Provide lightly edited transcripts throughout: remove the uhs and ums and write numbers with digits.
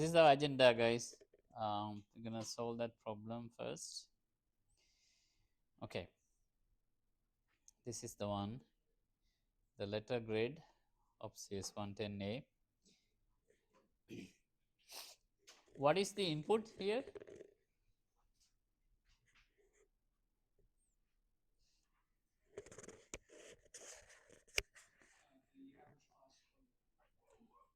This is the agenda, guys. We're gonna solve that problem first. Okay, this is the one, the letter grade of CS 110A. What is the input here?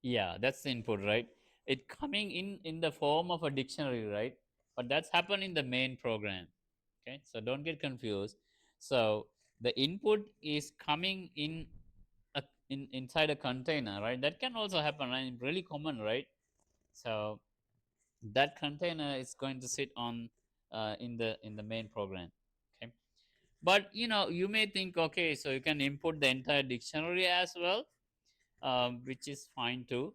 Yeah, that's the input, right? It coming in the form of a dictionary, right? But that's happened in the main program. Okay, so don't get confused. So the input is coming in inside a container, right? That can also happen, right? Really common, right? So that container is going to sit on in the main program. Okay, but you may think, okay, so you can input the entire dictionary as well, which is fine too.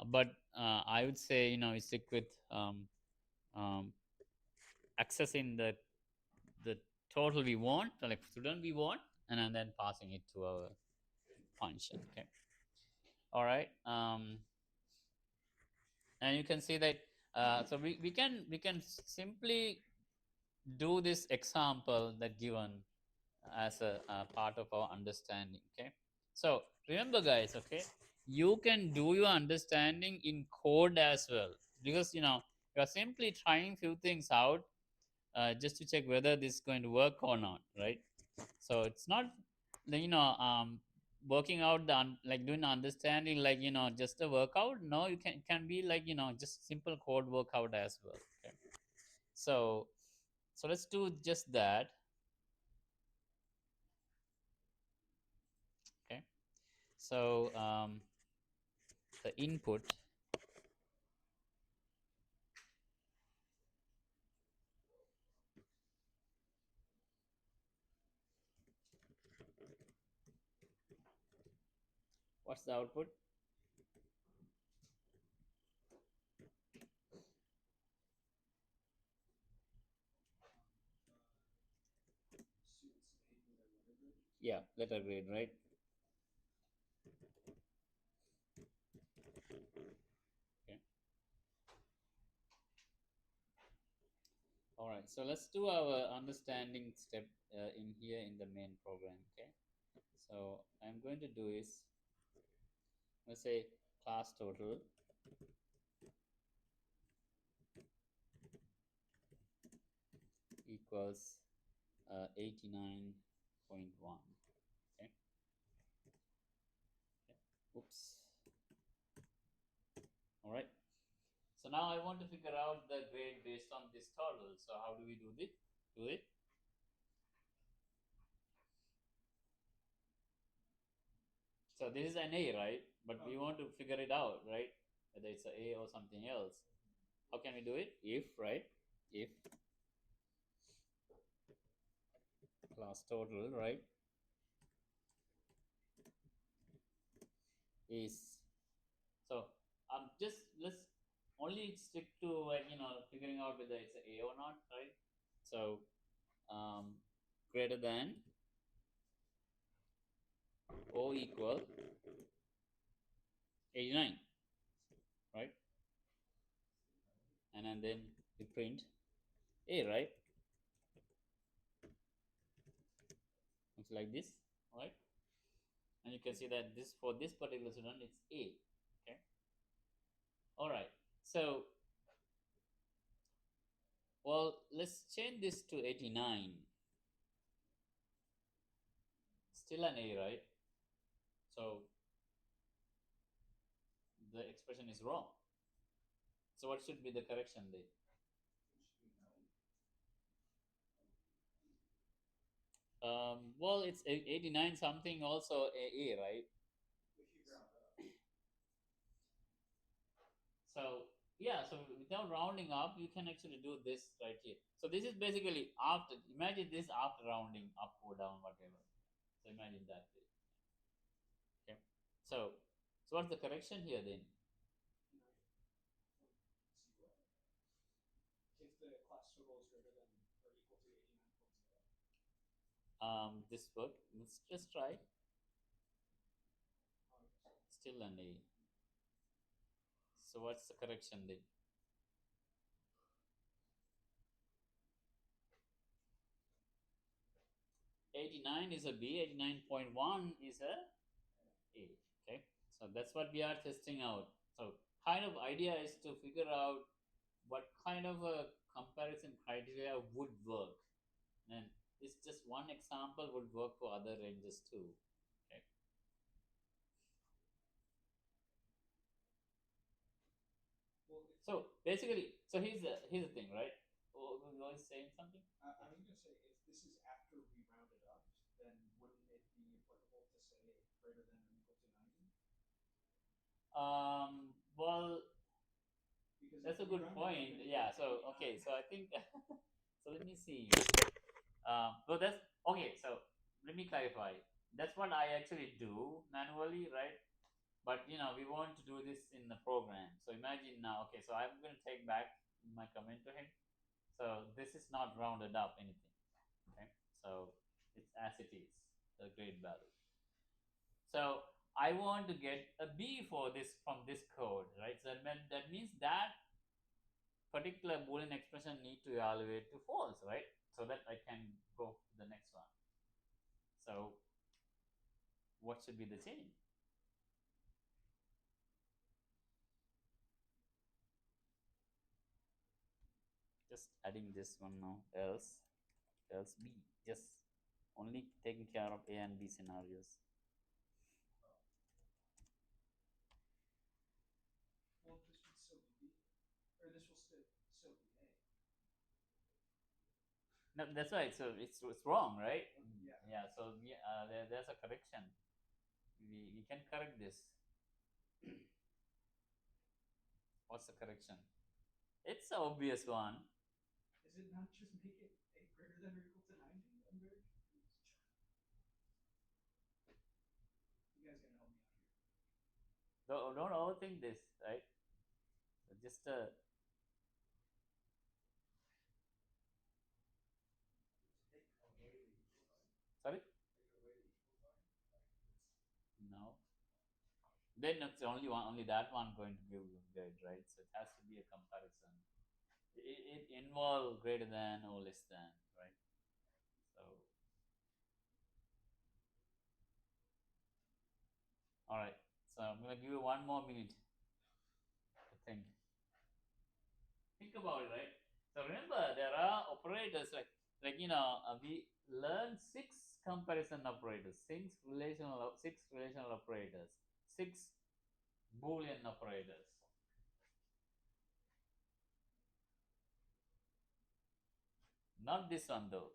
But I would say we stick with um, accessing the total we want, like student we want, and then passing it to our function. Okay, all right. And you can see that so we can simply do this example that given as a part of our understanding. Okay, so remember, guys, okay, you can do your understanding in code as well, because you are simply trying few things out, just to check whether this is going to work or not, right? So it's not working out like doing understanding, like just a workout. No, you can be like just simple code workout as well. Okay, so let's do just that. Okay, so the input, what's the output? Yeah, letter grade, right? Okay, all right, so let's do our understanding step in here in the main program. Okay, so I'm going to do is, let's say, class total equals 89.1. Okay. Oops. All right. So now I want to figure out the grade based on this total. So how do we do this? Do it. So this is an A, right? But we want to figure it out, right? Whether it's a A or something else. How can we do it? If, right? If class total, right, is, so just let's only stick to, like figuring out whether it's a A or not, right? So um, greater than O equal 89, right? And then we print A, right? Looks like this, right? And you can see that this, for this particular student, it's A. Okay. All right. So, well, let's change this to 89. Still an A, right? So the expression is wrong. So what should be the correction there? Well, it's 89 something, also A, right? So yeah, so without rounding up, you can actually do this right here. So this is basically after. Imagine this after rounding up or down, whatever. So imagine that way. Okay. So what's the correction here then? This work. Let's just try. Still an A. So what's the correction then? 89 is a B, 89.1 is a A. Okay, so that's what we are testing out. So kind of idea is to figure out what kind of a comparison criteria would work, and it's just one example would work for other ranges too. Okay, Well, so basically, so here's the thing, right? Oh, you was saying something? I was going to say, if this is after we round it up, then wouldn't it be applicable to say greater than or equal to 90? Well, Because if that's a we good round it up point. and it Yeah. gets So 89, okay. So I think so. Let me see. So that's okay. So let me clarify. That's what I actually do manually, right? But we want to do this in the program. So imagine now. Okay. So I'm going to take back my comment to him. So this is not rounded up anything. Okay. So it's as it is, the grade value. So I want to get a B for this from this code, right? So that means that particular Boolean expression need to evaluate to false, right? So that I can go to the next one. So what should be the change? Just adding this one now, else B. Just only taking care of A and B scenarios. well, this would still be B, or this will still be A. No, that's right. So it's wrong, right? Yeah. Yeah. So there's a correction. We can correct this. What's the correction? It's an obvious one. Is it not just make it A greater than or equal to 90? I'm very confused. You guys gotta help me out here. Don't overthink this, right? So just sorry. No. Then it's only one, only that one going to give grade, right? So it has to be a comparison. It involve greater than or less than, right? So all right. So I'm gonna give you one more minute to think. Think about it, right? So remember, there are operators we learn six comparison operators, six relational operators, six Boolean operators. Not this one though.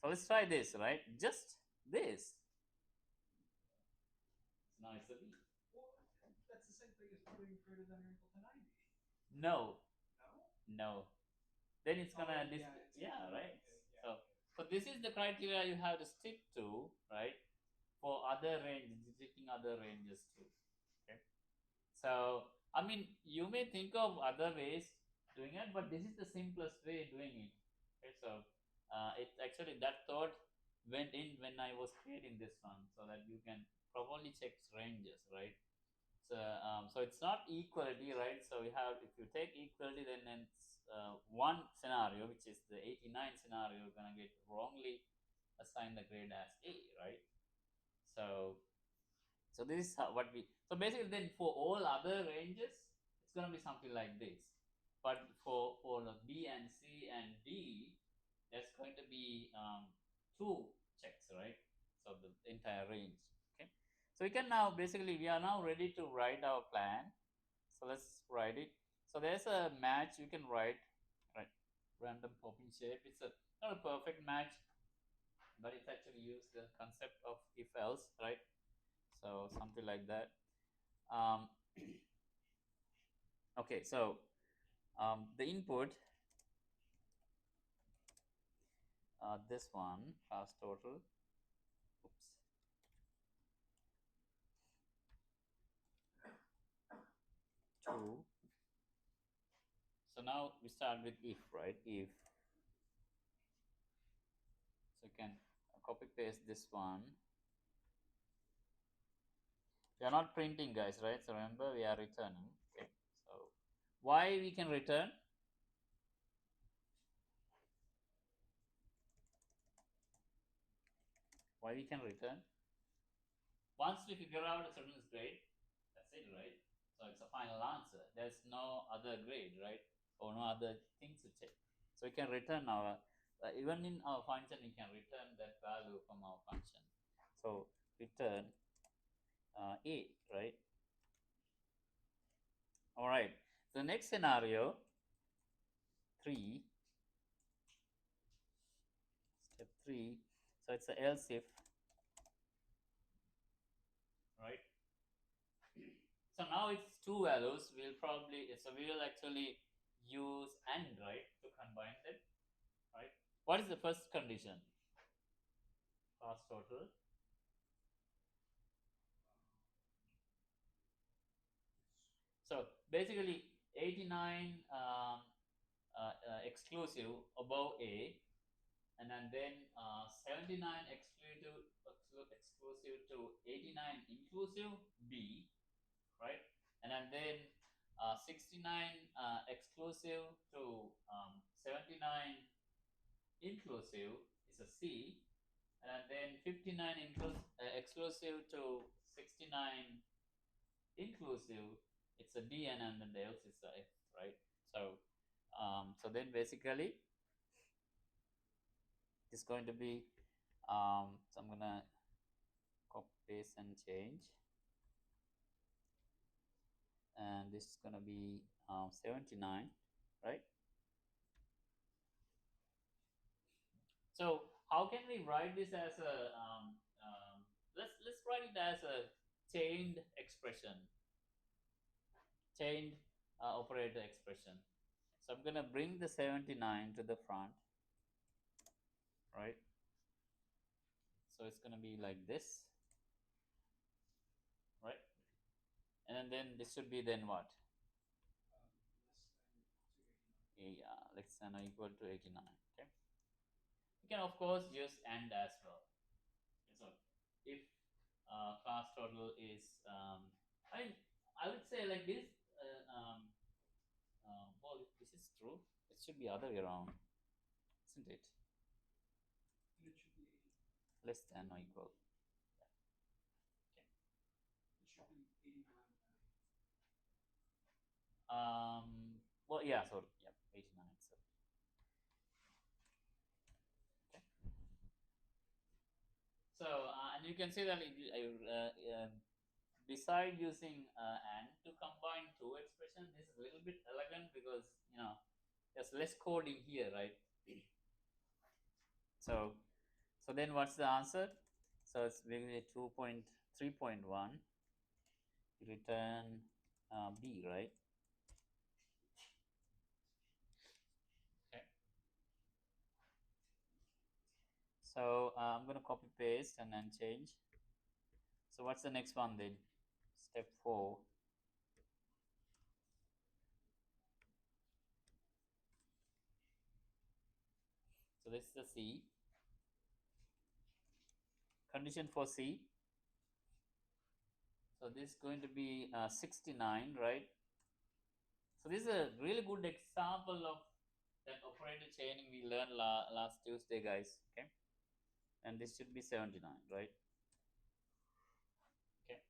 So let's try this, right? Just this. Now it's a B. Well, that's the same thing as putting greater than or equal to 90. No, No? no. Then it's Oh, gonna yeah, it's yeah, right. okay, yeah, So okay. so this is the criteria you have to stick to, right? For other ranges, detecting other ranges too. Okay. So I mean, you may think of other ways doing it, but this is the simplest way doing it. Okay. So it actually that thought went in when I was creating this one, so that you can properly check ranges, right? So it's not equality, right? So we have, if you take equality, then it's one scenario, which is the 89 scenario, you're gonna get wrongly assigned the grade as A, right? So so this is what we. So basically, then for all other ranges, it's gonna be something like this. But for the B and C and D, there's going to be two checks, right? So the entire range. Okay. So we can now basically we are now ready to write our plan. So let's write it. So there's a match you can write, right? Random popping shape. It's a not a perfect match, but it's actually used the concept of if else, right? So something like that. Um, okay, so the input, this one class total. Oops. True. So now we start with if, right? If, so you can copy paste this one. We are not printing, guys, right? So remember, we are returning. Okay. So why we can return? Why we can return? Once we figure out a certain grade, that's it, right? So it's a final answer. There's no other grade, right? Or no other things to check. So we can return our, even in our function, we can return that value from our function. So return A, right? All right. The next scenario, 3, step 3. So it's a else if, right? So now it's two values. We'll probably, so we will actually use AND, right, to combine them, right? What is the first condition? Cost total. So basically 89 exclusive above A, and then 79 exclusive to 89 inclusive B, right? And then 69 exclusive to 79 inclusive is a C, and then 59 exclusive to 69 inclusive, it's a D, and then the else is a F, right? So so then basically it's going to be so I'm gonna copy paste and change, and this is gonna be 79, right? So how can we write this as a let's write it as a chained expression, chained operator expression. So I'm gonna bring the 79 to the front, right? So it's gonna be like this, right? And then this should be then what? Yeah, less than or equal to 89. Okay. You can of course use AND as well. So if class total is, I mean, I would say like this. Well, if this is true, it should be other way around, isn't it? And it should be 80. Less than or equal. It should be 89 with that. Well, yeah. So yeah, 89. So okay. So and you can see that beside using AND to combine two expressions, this is a little bit elegant because there's less coding here, right? So so then what's the answer? So it's basically 2.3.1. Return B, right? Okay. So I'm going to copy paste and then change. So what's the next one then? Step 4. So this is the C. Condition for C. So this is going to be 69, right? So this is a really good example of that operator chaining we learned last Tuesday, guys. Okay. And this should be 79, right? Okay.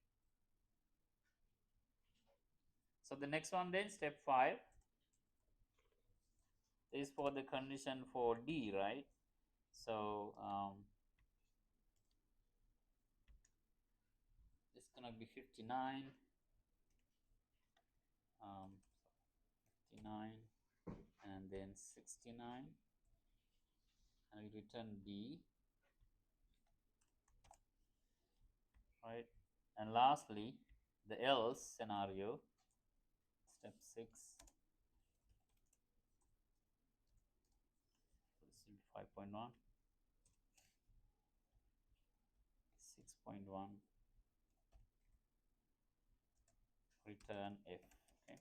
So the next one then, step 5, is for the condition for D, right? So it's gonna be 59, 59, and then 69, and we return B, right? And lastly, the else scenario, step 6. This will be 5.1, 6.1, return F. Okay.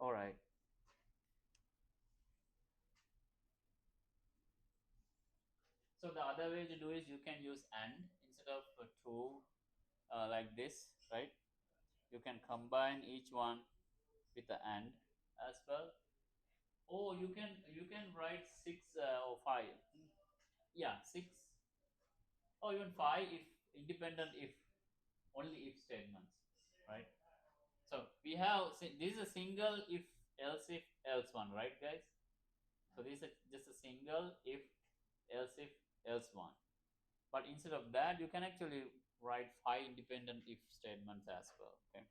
All right. So the other way to do is you can use and instead of two like this, right? You can combine each one with the and as well. Oh, you can write six or five. Yeah, six or even five if independent if only if statements, right? So we have this is a single if else one, right, guys? So this is just a single if else one. But instead of that, you can actually write five independent if statements as well. Okay.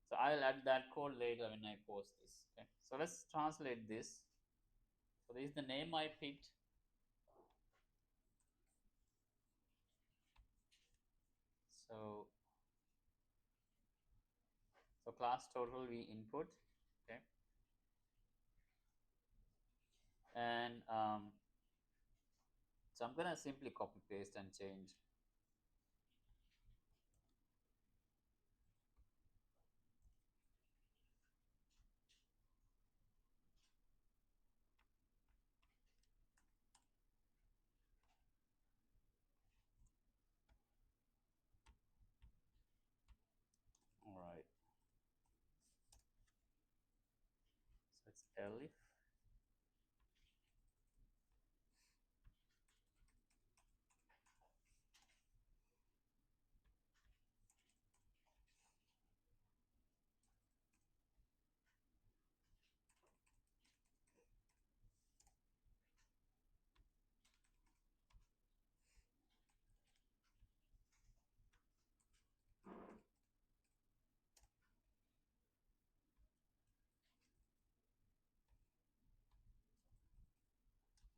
So I'll add that code later when I post this. Okay. So let's translate this. So this is the name I picked. So class total we input. Okay. And so I'm gonna simply copy paste and change. All right. So it's elif.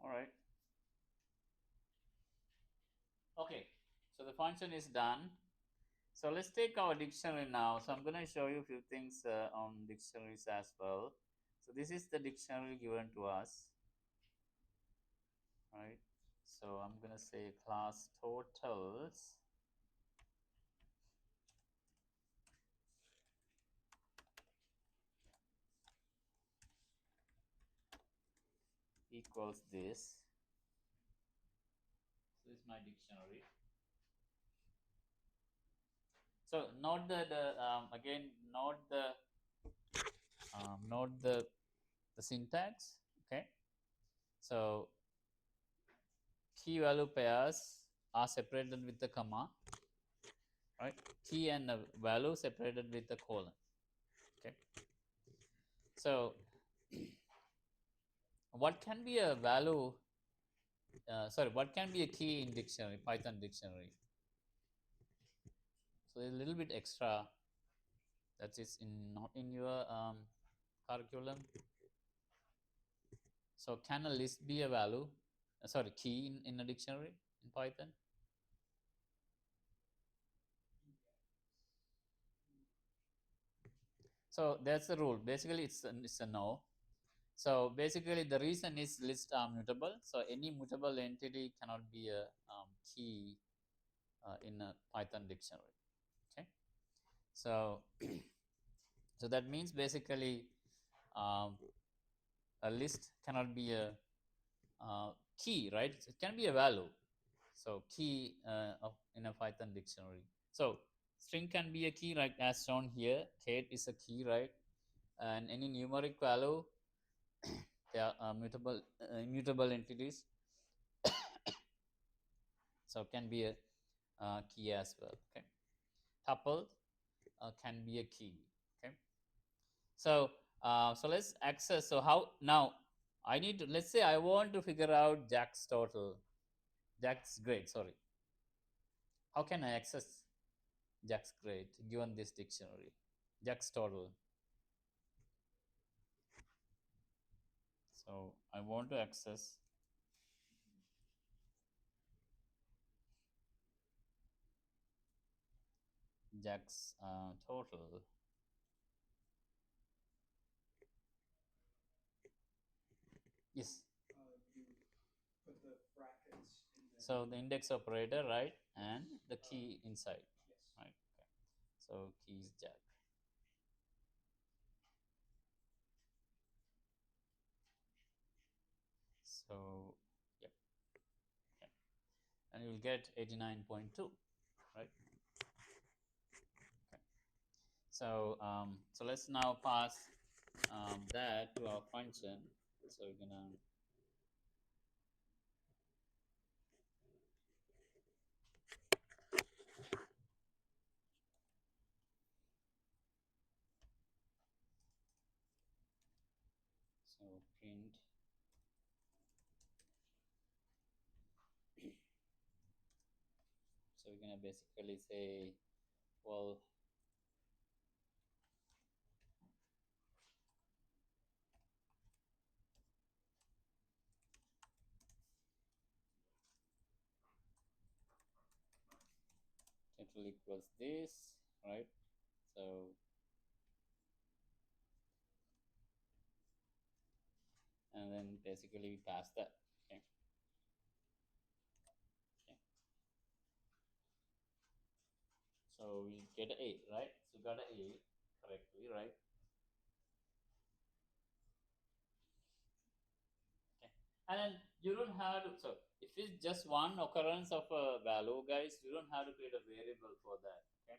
All right. Okay. So the function is done. So let's take our dictionary now. So I'm going to show you a few things on dictionaries as well. So this is the dictionary given to us, right? So I'm going to say class totals equals this. So this is my dictionary. So note the again note the syntax. Okay. So key value pairs are separated with the comma, right? Key and the value separated with the colon. Okay. So what can be a value? Sorry, what can be a key in dictionary, Python dictionary? So a little bit extra that is in not in your curriculum. So can a list be a value? Sorry, key in a dictionary in Python? So that's the rule. Basically, it's a no. So basically, the reason is lists are mutable. So any mutable entity cannot be a key in a Python dictionary. Okay. So so that means basically um, a list cannot be a key, right? It can be a value. So key in a Python dictionary. So string can be a key, right? As shown here, Kate is a key, right? And any numeric value, they are immutable entities. So can be a key as well. Okay, tuple can be a key. Okay, so so let's access. So how now? I need to, let's say I want to figure out Jack's total, Jack's grade. Sorry, how can I access Jack's grade given this dictionary? Jack's total. So I want to access Jack's total. Yes. You put the brackets in the So the index operator, right, and the key inside, yes. right? Okay. So key is Jack. So, yep, yep. And you will get 89.2, right? Okay. So let's now pass that to our function. So we're gonna so print. So we're gonna basically say, well, total equals this, right? So and then basically we pass that. Okay. Okay. So we get a 8, right? So we got a 8 correctly, right? Okay. And then you don't have to, so if it's just one occurrence of a value, guys, you don't have to create a variable for that. Okay.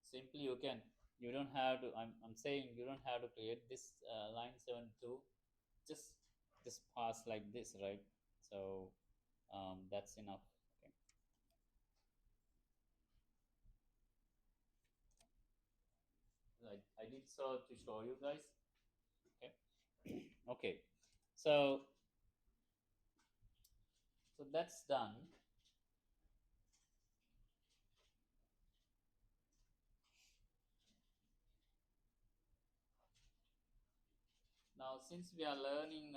Simply you don't have to, I'm saying you don't have to create this line 72, just pass like this, right? So that's enough. Okay. I did so to show you guys. Okay. Okay. So that's done. Now, since we are learning,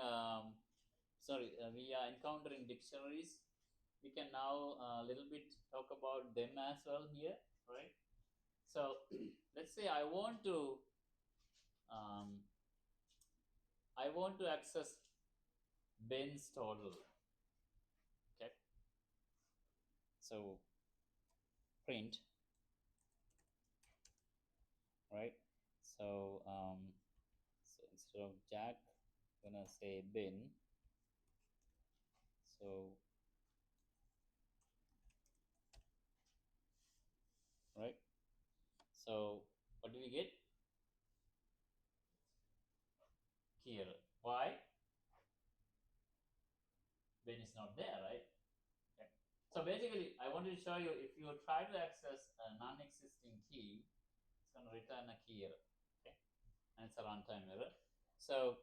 we are encountering dictionaries, we can now a little bit talk about them as well here, right? So, let's say um, I want to access Ben's total. Okay, so print, right? So, so instead of Jack, I'm gonna say Ben. So, right. So, what do we get here? Why? Ben is not there, right? Okay. So basically, I wanted to show you if you try to access a non-existing key, it's going to return a key error. Okay, and it's a runtime error. So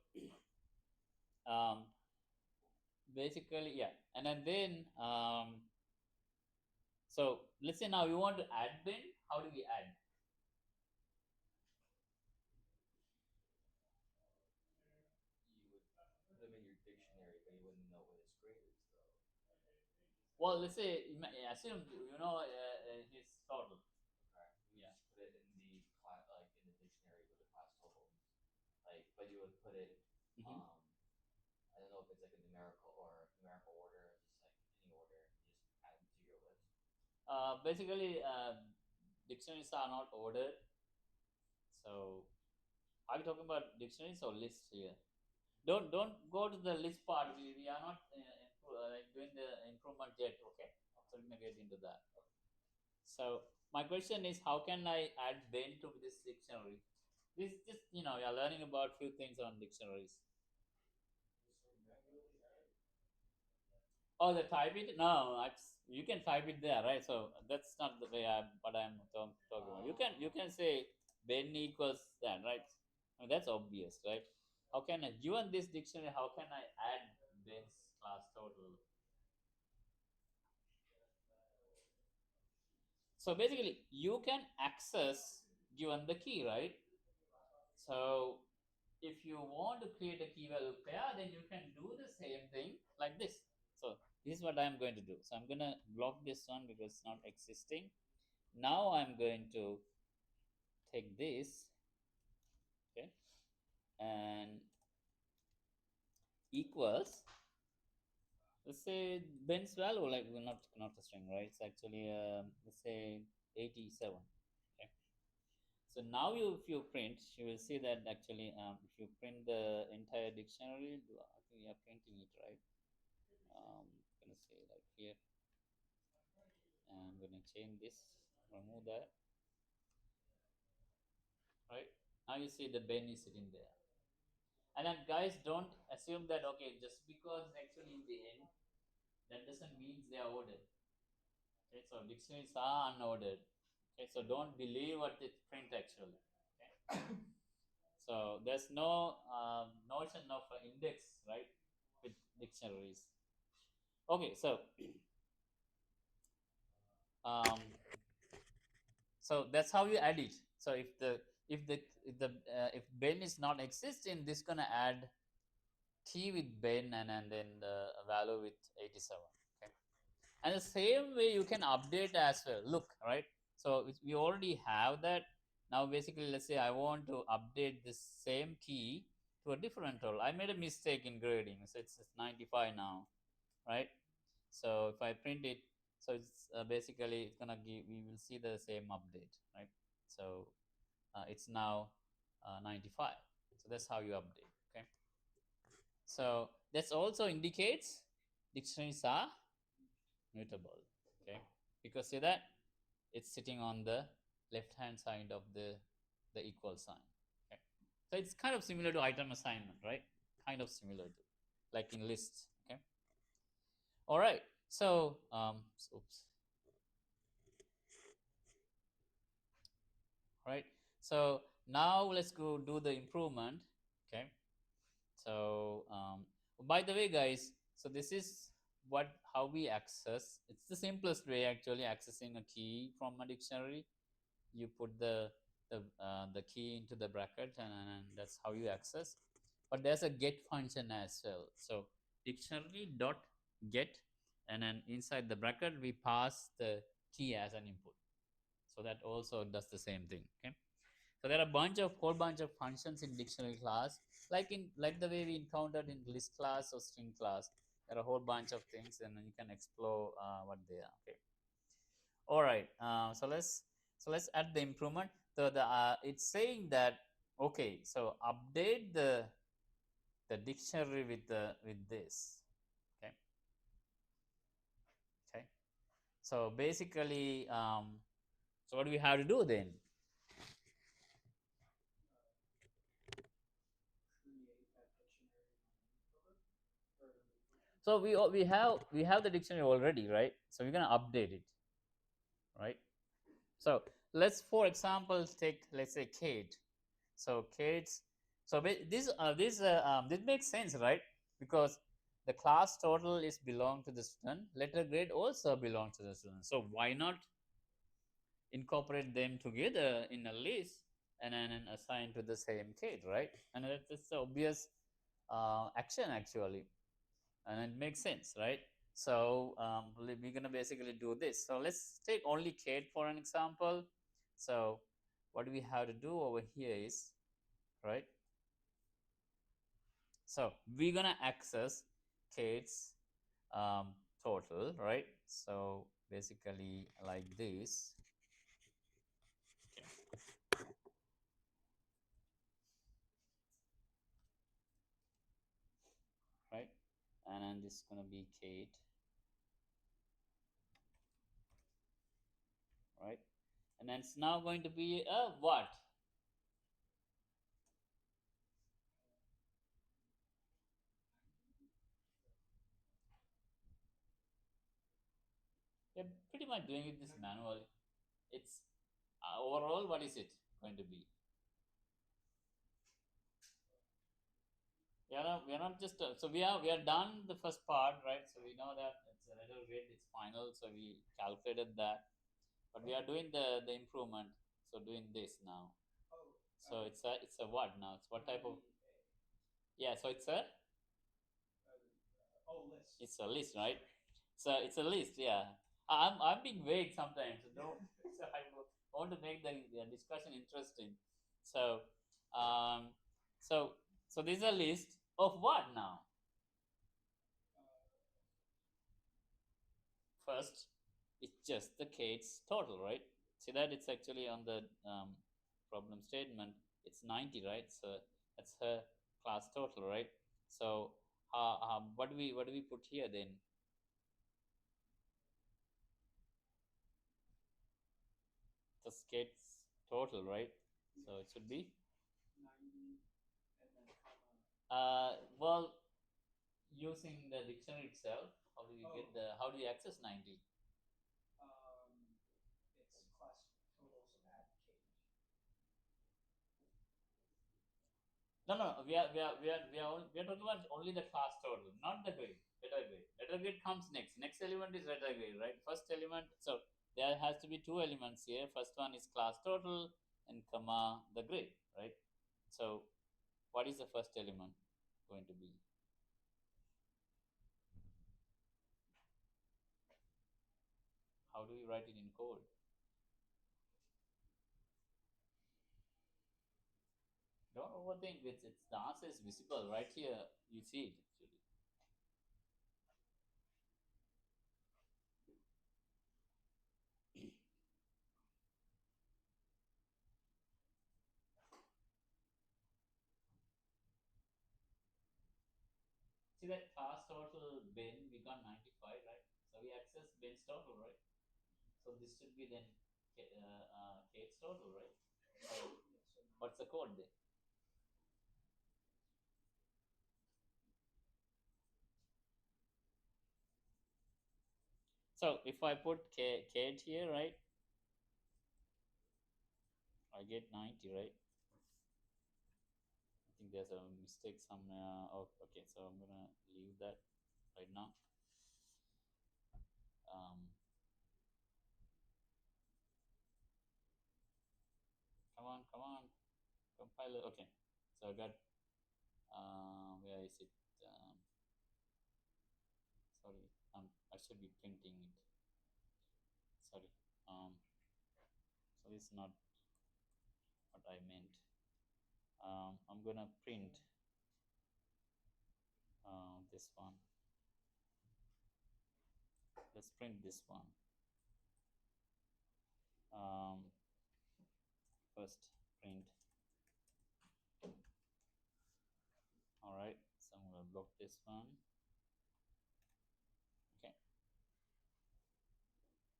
basically, yeah, and then so let's say now you want to add bin. How do we add? Well, let's say assume you know his total. Yeah. Mhm. Basically, dictionaries are not ordered. So, are we talking about dictionaries or lists here? Don't go to the list part. We are not doing the improvement yet. Okay, so we're gonna get into that. So my question is, how can I add Ben to this dictionary? This just we are learning about few things on dictionaries. Oh, the type it? No, you can type it there, right? So that's not the way what I'm talking about. You can say Ben equals that, right? I mean, that's obvious, right? How can I, given this dictionary, how can I add Ben's class total? So basically, you can access given the key, right? So if you want to create a key value pair, then you can do the same thing like this. So this is what I'm going to do. So I'm going to block this one because it's not existing. Now I'm going to take this, okay, and equals, let's say Ben's value, like we're not a string, right? It's actually let's say 87. Okay. So now if you print, you will see that actually if you print the entire dictionary, I think you are printing it, right? Gonna say like here, and I'm gonna change this, remove that, right? Now you see the Ben is sitting there. And then guys, don't assume that okay, just because actually in the end, that doesn't mean they are ordered. Okay, so dictionaries are unordered. Okay, so don't believe what it print actually. Okay, so there's no notion of index, right, with dictionaries. Okay, um, so that's how you add it. So if Ben is not existing, this gonna add T with Ben, and then the value with 87. Okay, and the same way you can update as well. Look, right? So we already have that. Now basically, let's say I want to update this same key to a different role. I made a mistake in grading, so it's 95 now, right? So if I print it, so it's basically it's gonna give. We will see the same update, right? So it's now 95. So that's how you update. Okay. So this also indicates dictionaries are mutable. Okay, because see that it's sitting on the left hand side of the equal sign. Okay, so it's kind of similar to item assignment, right? Kind of similar to like in lists. Okay, all right. So oops. All right. So now let's go do the improvement. Okay. So by the way, guys, so this is what how we access. It's the simplest way actually accessing a key from a dictionary. You put the key into the bracket, and that's how you access. But there's a get function as well. So dictionary dot get, and then inside the bracket we pass the key as an input. So that also does the same thing. Okay. So there are whole bunch of functions in dictionary class, like the way we encountered in list class or string class. There are a whole bunch of things, and you can explore what they are. Okay. All right. So let's add the improvement. So it's saying that okay. So update the dictionary with this. Okay. Okay. So basically, so what do we have to do then? Create that dictionary cover or So we have the dictionary already, right? So we're gonna update it, right? So let's, for example, take let's say Kate. So Kate's. So this makes sense, right? Because the class total is belong to the student. Letter grade also belongs to the student. So why not incorporate them together in a list and then assign to the same Kate, right? And that's the obvious action actually, and it makes sense, right? So we're gonna basically do this. So let's take only Kate for an example. So what we have to do over here is, right? So we're gonna access Kate's um, total, right? So basically like this, right? And then this is gonna be Kate, right? And then it's now going to be a what? We're pretty much doing it this manually. It's overall, what is it going to be? We are not just so we are done the first part, right? So we know that it's a letter grade, it's final, so we calculated that, but we are doing the improvement. So doing this now. oh So it's a what now? It's what type of, yeah? So list. it's a list, right? So it's a list, yeah. I'm being vague sometimes. So don't. So I want to make the discussion interesting. So um, so so this is a list of what now? First, it's just the Kate's total, right? See that it's actually on the problem statement. It's 90, right? So that's her class total, right? So what do we put here then? The skates total, right? So it should be 90 and then comma. well, using the dictionary itself. How do you get Oh. the? How do you access 90? It's class totals at cage. No, no, we are talking about only the class total, not the grade. Letter grade. Letter grade comes next. Next element is letter grade, right? First element. So there has to be two elements here. First one is class total and comma the grade, right? So what is the first element going to be? How do you write it in code? Don't overthink. It's the answer is visible right here. You see it actually. See that class total bin we got 95, right? So we access bin's total, right? So this should be then Kate's total, right? So what's the code then? So if I put Kate here, right? I get 90, right? I think there's a mistake somewhere. Oh, okay. So I'm gonna leave that right now. Um, come on, compiler. Okay. So I got. Where is it? Sorry. I should be printing it. Sorry. So this is not what I meant. I'm gonna print this one. Let's print this one. Um, First print. All right. So I'm gonna block this one. Okay.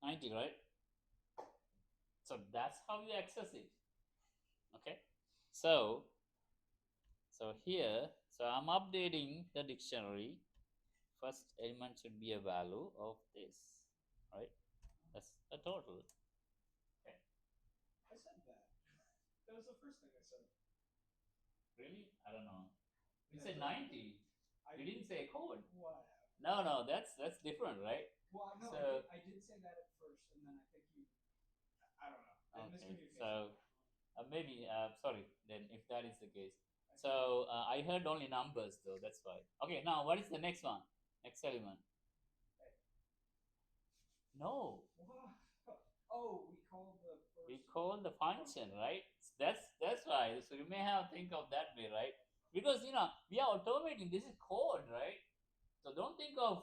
90, right? So that's how you access it. Okay. So here, so I'm updating the dictionary. First element should be a value of this, right? That's the total. Okay. I said that. That was the first thing I said. Really? I don't know. You Yeah, said 90. You didn't say code. Whatever. No, that's different, right? Well, no, So I did say that at first, and then I think you. I don't know. okay. Miscommunication. So maybe sorry then if that is the case. So I heard only numbers though. That's why. Okay. Now what is the next one? Next element. No, What? Oh, we called the first. we call the function, right? That's why. So you may have think of that way, right? Because we are automating. This is code, right? So don't think of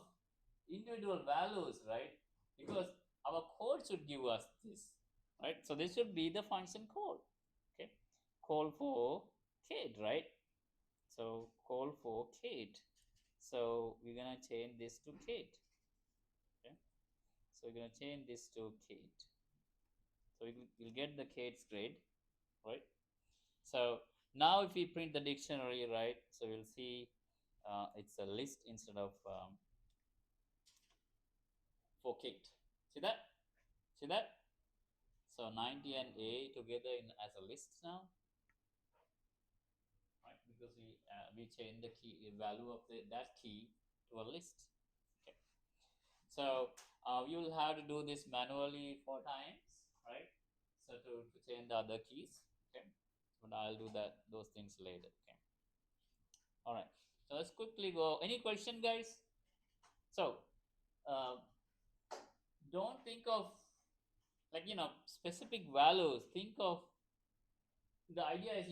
individual values, right? Because our code should give us this, right? So this should be the function code. Okay, call for Kate, right? So call for Kate. So we're gonna change this to Kate. Okay, so we're gonna change this to Kate. So we'll get the Kate's grade, right? So now if we print the dictionary, right? So we'll see it's a list instead of for Kate. See that? See that? So 90 and A together as a list now, right? Because we change the key value of that key to a list. Okay. So you will have to do this manually 4 times, right? So to change the other keys. Okay. But I'll do those things later. Okay. All right. So let's quickly go. Any question, guys? So uh, don't think of like specific values. Think of the idea is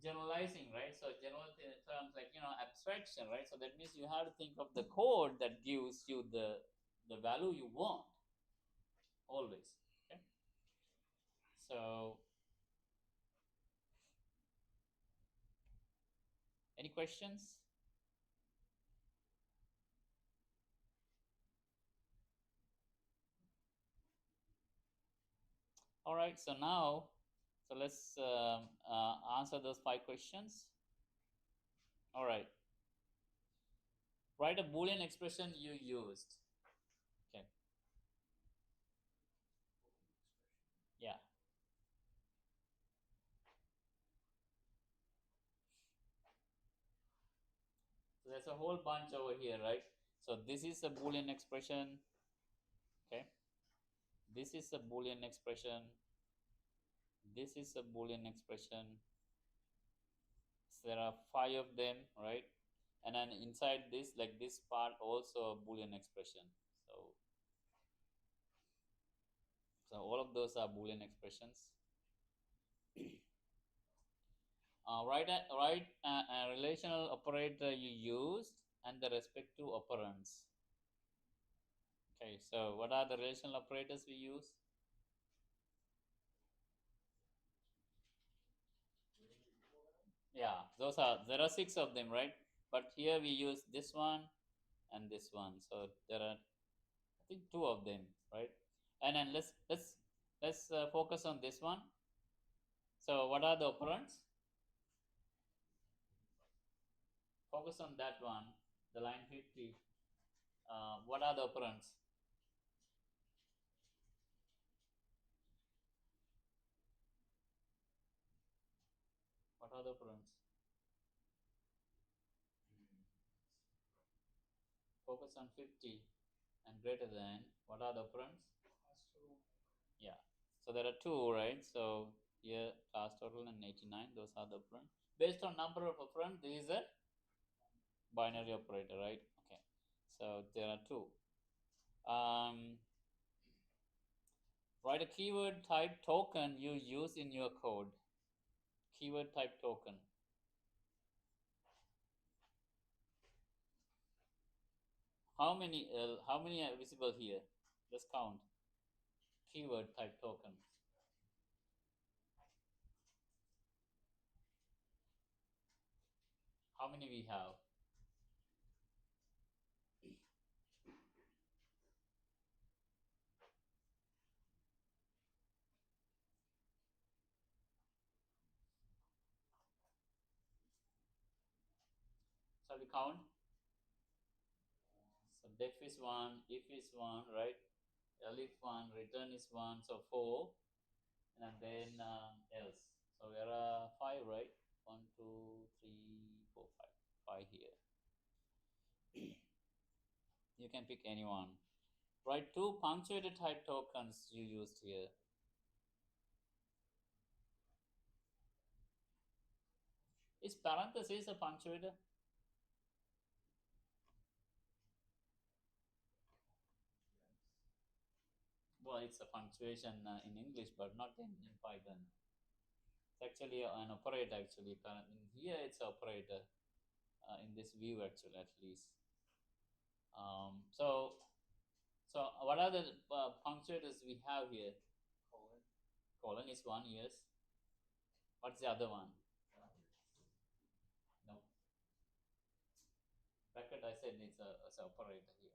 generalizing, right? So general terms like abstraction, right? So that means you have to think of the code that gives you the value you want always. Okay. So any questions? All right, so now, so let's answer those 5 questions. All right, write a Boolean expression you used. Okay, yeah. So there's a whole bunch over here, right? So this is a Boolean expression. Okay, this is a Boolean expression. This is a Boolean expression. So there are 5 of them, right? And then inside this, like this part, also a Boolean expression. So, so all of those are Boolean expressions. Write a relational operator you used and the respective operands. Okay, so what are the relational operators we use? Yeah, there are 6 of them, right? But here we use this one and this one. So there are, I think, 2 of them, right? And then let's focus on this one. So what are the operands? Focus on that one, the line 50. What are the operands? What are the operands? Focus on 50 and greater than. What are the operands? Yeah. So there are 2, right? So here class total and 89. Those are the operands. Based on number of operands, this is a binary operator, right? Okay. So there are 2. Write a keyword type token you use in your code. Keyword type token. How many are visible here? Let's count. Keyword type token. How many we have? Shall we count? So def is 1, if is 1, right? Elif 1, return is 1, so 4, and then else. So there are 5, right? 1, 2, 3, 4, 5. 5 here. You can pick anyone. Write 2 punctuated type tokens you used here. Is parenthesis a punctuator? Well, it's a punctuation in English, but not in Python. It's actually an operator. Actually, in here it's an operator in this view. Actually, at least. So what are the punctuators we have here? Colon. Colon is 1. Yes. What's the other one? No. Bracket. I said it's an operator here.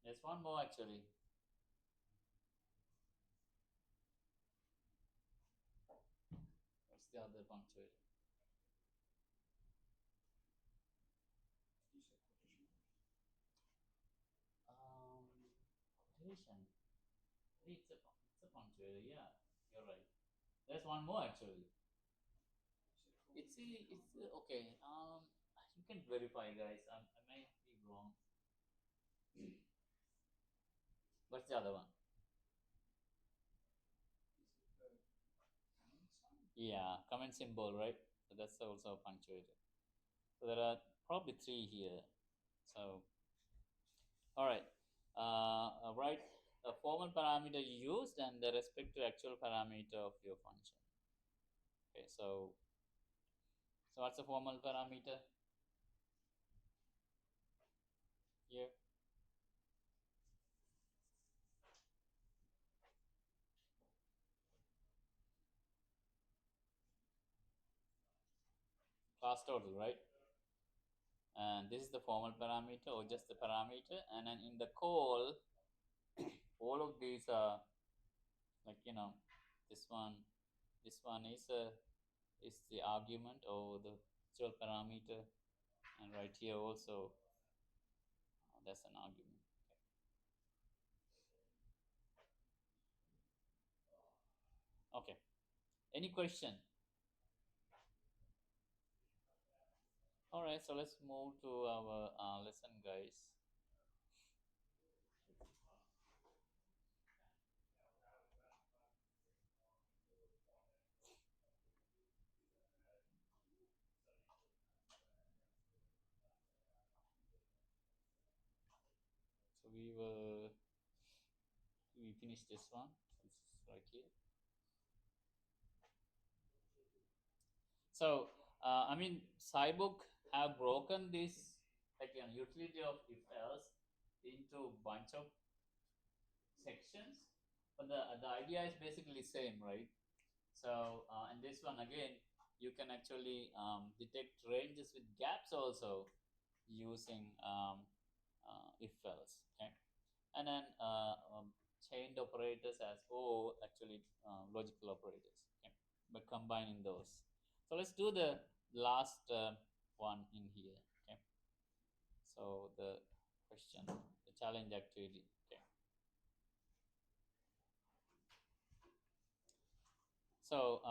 There's one more actually. What's the other punctuator? Um, Quotation. It's a punctuator. Yeah, you're right. There's one more actually. It's okay. You can verify, guys. I may be wrong. What's the other one? Yeah, comment symbol, right? So that's also punctuated. So there are probably 3 here. So, all right. Write a formal parameter you used and the respective actual parameter of your function. Okay, so what's the formal parameter here? Class total, right? and this is the formal parameter or just the parameter. And then in the call, all of these are like, this one is the argument or the virtual parameter, and right here also that's an argument. Okay, any question? All right, so let's move to our lesson, guys. So we finished this one. It's right here. So I mean, Cybook have broken this like utility of if else into bunch of sections, but the idea is basically same, right? So and this one again, you can actually detect ranges with gaps also using if else. Okay, and then chained operators as actually logical operators. Okay, but combining those. So let's do the last one in here. Okay, so the question, the challenge activity. Okay, so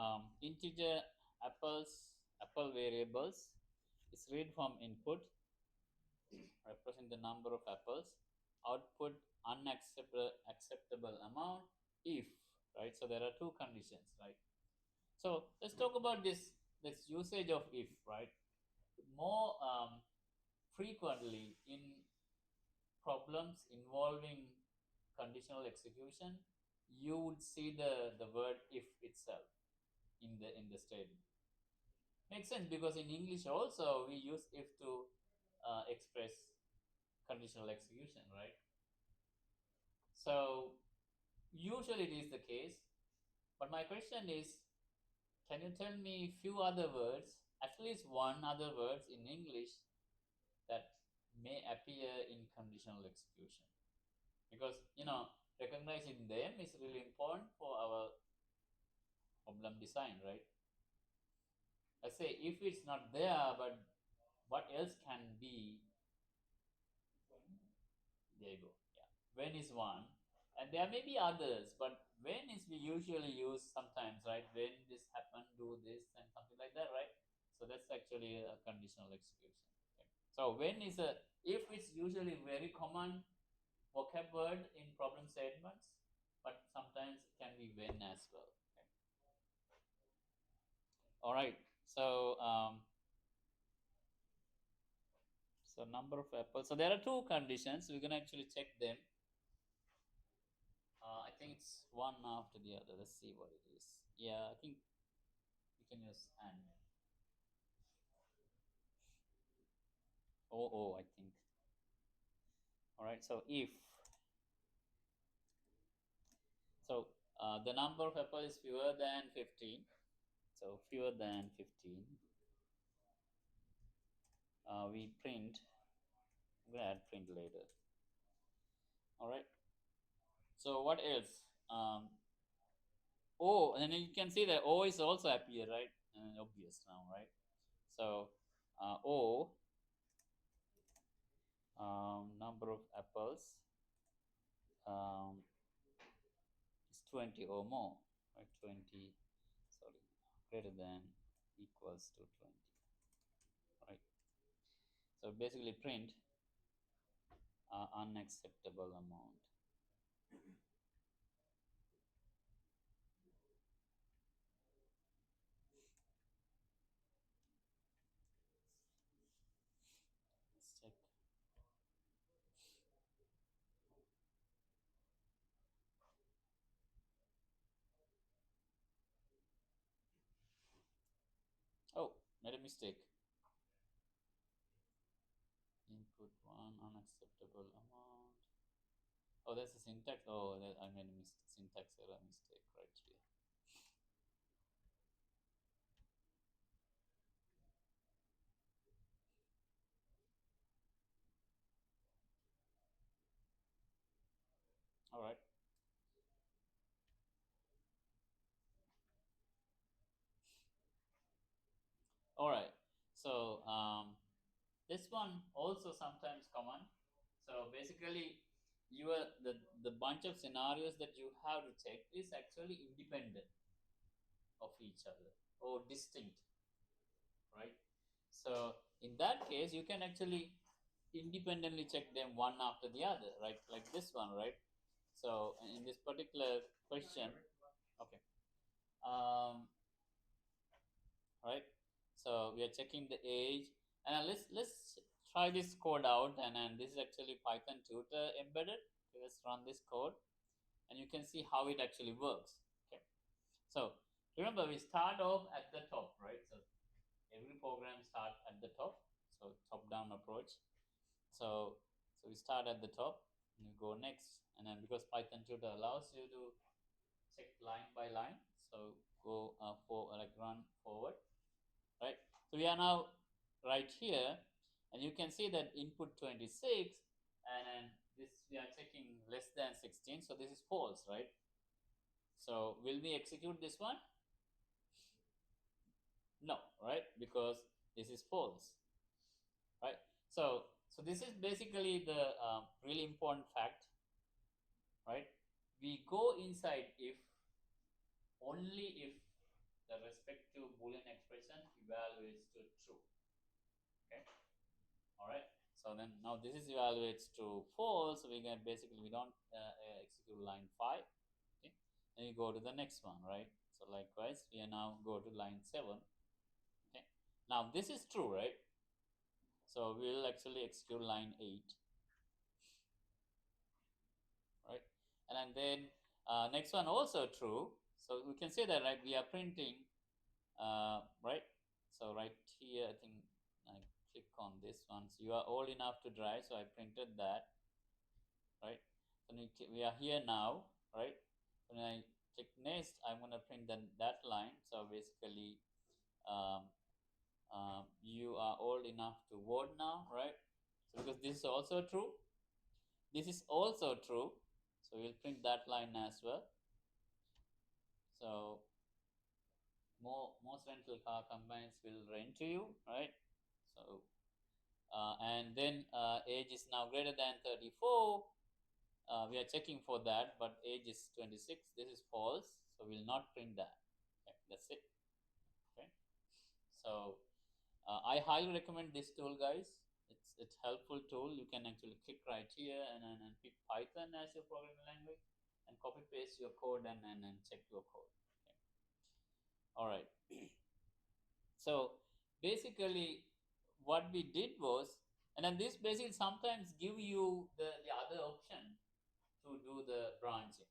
integer apple variables is read from input represent the number of apples, output unacceptable acceptable amount if, right? So there are two conditions, right? So let's talk about this usage of if, right? More frequently in problems involving conditional execution, you would see the word if itself in the statement. Makes sense because in English also we use if to express conditional execution, right? So usually it is the case. But my question is, can you tell me few other words, at least one other words in English that may appear in conditional execution? Because recognizing them is really important for our problem design, right? Let's say if it's not there, but what else can be? There you go. Yeah, when is one, and there may be others, but when is we usually use sometimes, right? When this happen, do this and something like that, right? So that's actually a conditional execution. Okay. So when is a if it's usually very common vocab word in problem statements, but sometimes it can be when as well. Okay. All right. So so number of apples. So there are two conditions. We're gonna actually check them. I think it's one after the other. Let's see what it is. Yeah, I think we can use and. I think. All right. So if so, the number of apples is fewer than 15. So fewer than 15. We print. I'm gonna add print later. All right. So what else? And then you can see that O is also appear, right? Obvious now, right? So O, number of apples um, is 20 or more, right? 20, sorry, greater than equals to 20, right? So basically print unacceptable amount. Let's check. Oh, made a mistake. Input one unacceptable amount. Oh, that's a syntax. Oh, I made a syntax error mistake right here. All right. All right. So this one also sometimes common. So basically, the bunch of scenarios that you have to check is actually independent of each other or distinct, right? So in that case, you can actually independently check them one after the other, right? Like this one, right? So in this particular question, okay, um, right? So we are checking the age, and let's try this code out, and then this is actually Python tutor embedded. Okay, let's run this code, and you can see how it actually works. Okay, so remember we start off at the top, right? So every program start at the top, so top down approach. So we start at the top and you go next, and then because Python tutor allows you to check line by line, so go for like run forward, right? So we are now right here, and you can see that input 26, and then this we are checking less than 16, so this is false, right? So will we execute this one? No, right? Because this is false, right? So this is basically the really important fact, right? We go inside if only if the respective boolean expression evaluates to true. Okay, all right. So then now this is evaluates to false. So we can basically we don't execute line 5. Okay, and you go to the next one, right? So likewise, we are now go to line 7. Okay, now this is true, right? So we will actually execute line 8, right? And then next one also true. So we can say that, right? We are printing, right? So right here, I think I click on this one. So you are old enough to drive. So I printed that, right? So we are here now, right? When I click next, I'm gonna print that line. So basically, um, you are old enough to vote now, right? So because this is also true, this is also true. So we'll print that line as well. So most rental car companies will rent to you, right? So and then age is now greater than 34. We are checking for that, but age is 26. This is false, so we'll not print that. Okay, that's it. Okay, so I highly recommend this tool, guys. It's helpful tool. You can actually click right here and pick Python as your programming language and copy paste your code and check your code. Okay. All right. So basically, what we did was, and then this basically sometimes give you the other option to do the branching,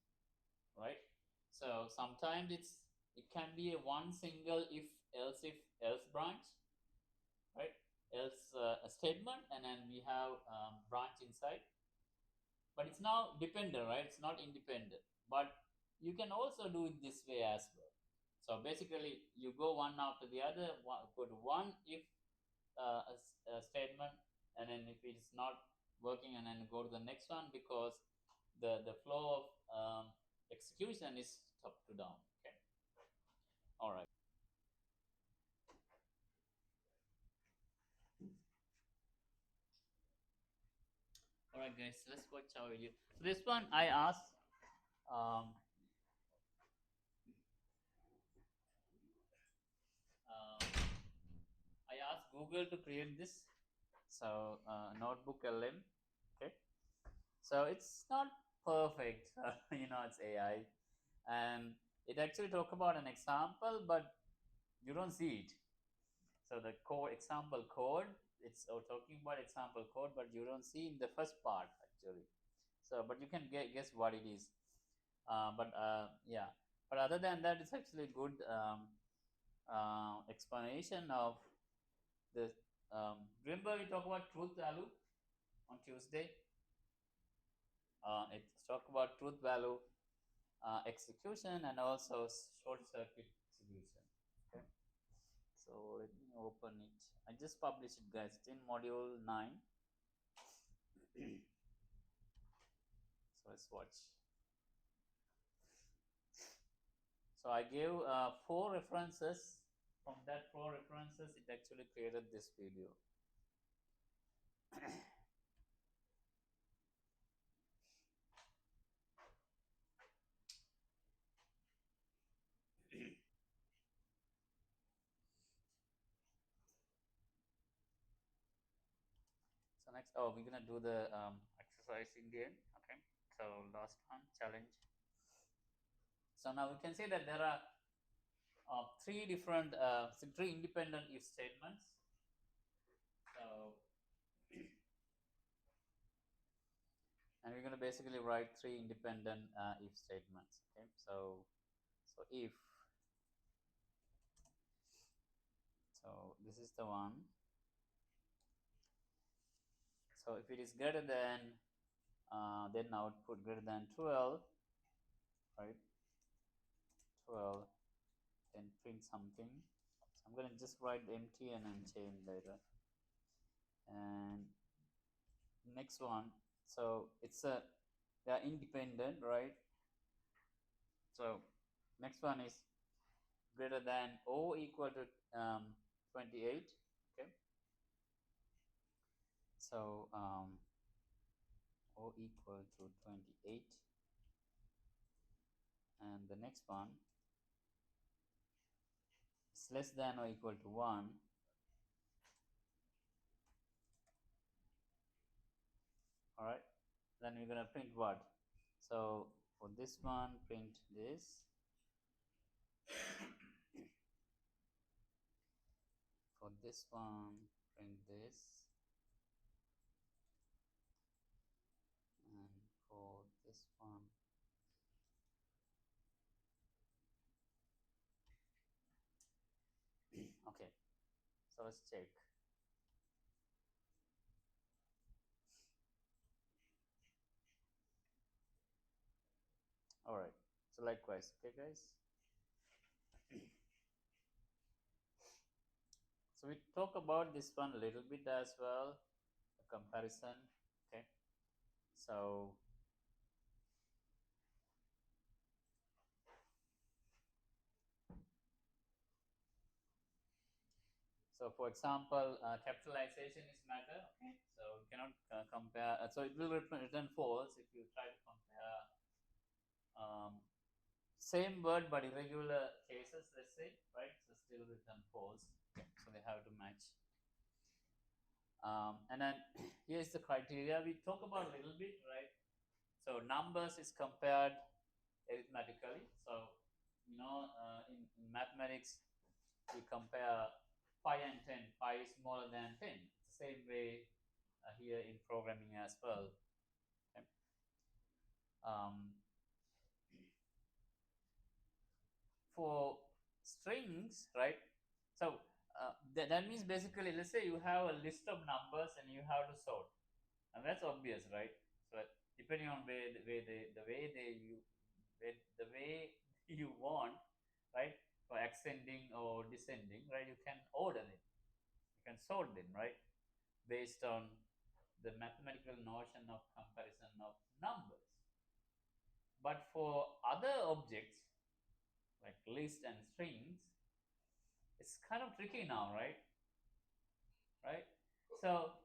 right? So sometimes it can be a one single if else branch, right? Else a statement, and then we have branch inside, but it's now dependent, right? It's not independent, but you can also do it this way as well. So basically, you go one after the other. Go to one if a statement, and then if it's not working, and then go to the next one because the flow of execution is top to down. Okay, all right. All right, guys, let's watch our video. So this one I asked, um, um, I asked Google to create this. So notebook LM. Okay, so it's not perfect. It's AI, and it actually talk about an example, but you don't see it. So the code example code, it's talking about example code, but you don't see in the first part actually. So but you can guess what it is. But yeah, but other than that, it's actually good explanation of the. Remember we talk about truth value on Tuesday. It's talk about truth value execution and also short circuit execution. Okay. So let me open it. I just published it, guys. It's in module 9. So let's watch. So I gave 4 references. From that 4 references, it actually created this video. So next, oh, we're gonna do the exercise again. Okay. So last one challenge. So now we can see that there are 3 independent if statements. So and we're going to basically write 3 independent if statements. Okay. So if, so this is the one. So if it is greater than then output greater than 12, right? 12, then print something. So I'm going to just write empty and unchain later. And next one, so they are independent, right? So next one is greater than or equal to 28. Okay. So or equal to 28, and the next one is less than or equal to 1. All right, then we're going to print what? So for this one, print this. For this one, print this. And for this one, okay, so let's check. All right, so likewise, okay guys. So we talk about this one a little bit as well, the comparison. Okay, so for example, capitalization is matter. Okay, so you cannot compare. So it will return false if you try to compare same word but irregular cases. Let's say, right? So still return false. Okay, so they have to match. And then here's the criteria we talk about a little bit, right? So numbers is compared arithmetically. So in mathematics we compare 5 and 10. 5 is smaller than 10. It's the same way here in programming as well. Okay. For strings, right? So that means basically, let's say you have a list of numbers and you have to sort, and that's obvious, right? So depending on the way you want, right? For ascending or descending, right? You can order them, you can sort them, right? Based on the mathematical notion of comparison of numbers. But for other objects like list and strings, it's kind of tricky now, right? Right. So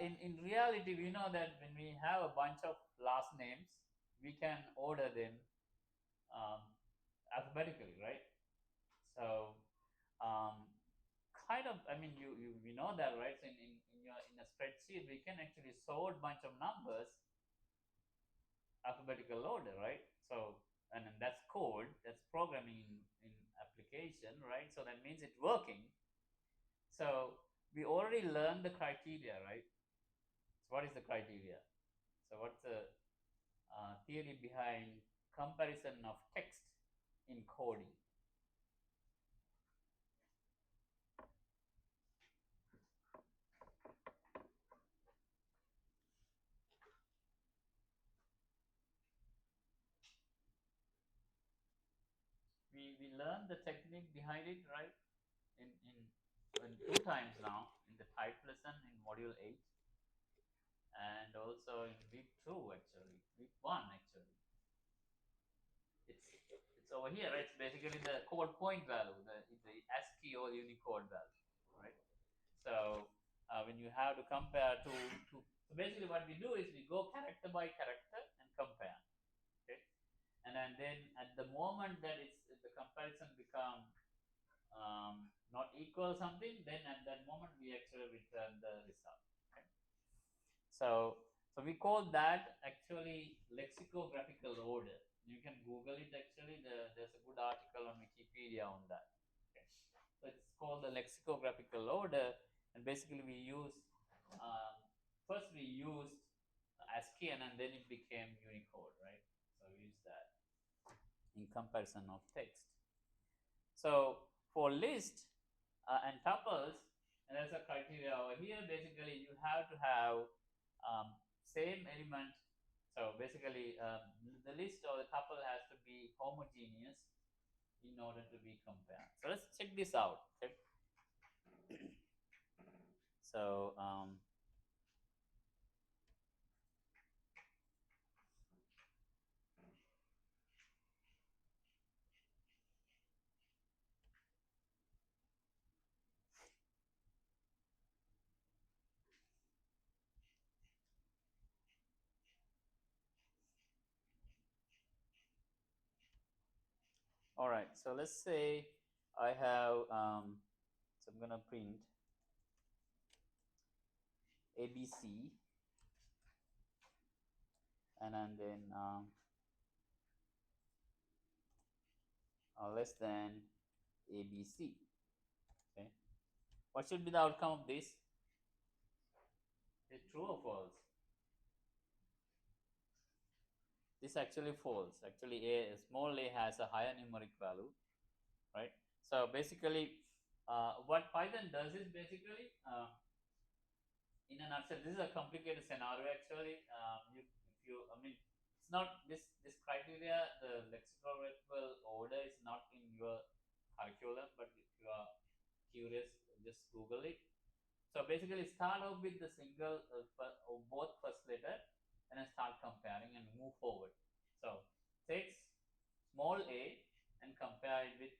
in reality, we know that when we have a bunch of last names, we can order them um, alphabetically, right? So um, kind of, I mean, we know that, right? So in a spreadsheet, we can actually sort bunch of numbers alphabetical order, right? So and then that's code, that's programming in application, right? So that means it's working. So we already learned the criteria, right? So what is the criteria? So what's the theory behind comparison of text in coding? We learned the technique behind it, right? In 2 times now, in the type lesson in module 8, and also in week 2, actually week 1 actually. It's over here, right, it's basically the code point value, the ASCII or Unicode value, right? So when you have to compare to so basically what we do is we go character by character and compare, okay? And then at the moment that it's the comparison become not equal something, then at that moment we actually return the result. Okay? So we call that actually lexicographical order. You can Google it actually. There's a good article on Wikipedia on that. Okay? So it's called the lexicographical order, and basically we use first we used ASCII and then it became Unicode, right? So we use that in comparison of text. So for list and tuples, and there's a criteria over here. Basically, you have to have same element. So basically, the list or the tuple has to be homogeneous in order to be compared. So let's check this out. Okay. So all right. So let's say I have so I'm gonna print ABC and then less than ABC. Okay. What should be the outcome of this? Is true or false? This actually false. Actually, a small a has a higher numeric value, right? So basically, what Python does is basically, in a nutshell, this is a complicated scenario. Actually, I mean, it's not this criteria. The lexicographical order is not in your curriculum, but if you are curious, just Google it. So basically, start off with the single or both first letter, and then start comparing and move forward. So take small a and compare it with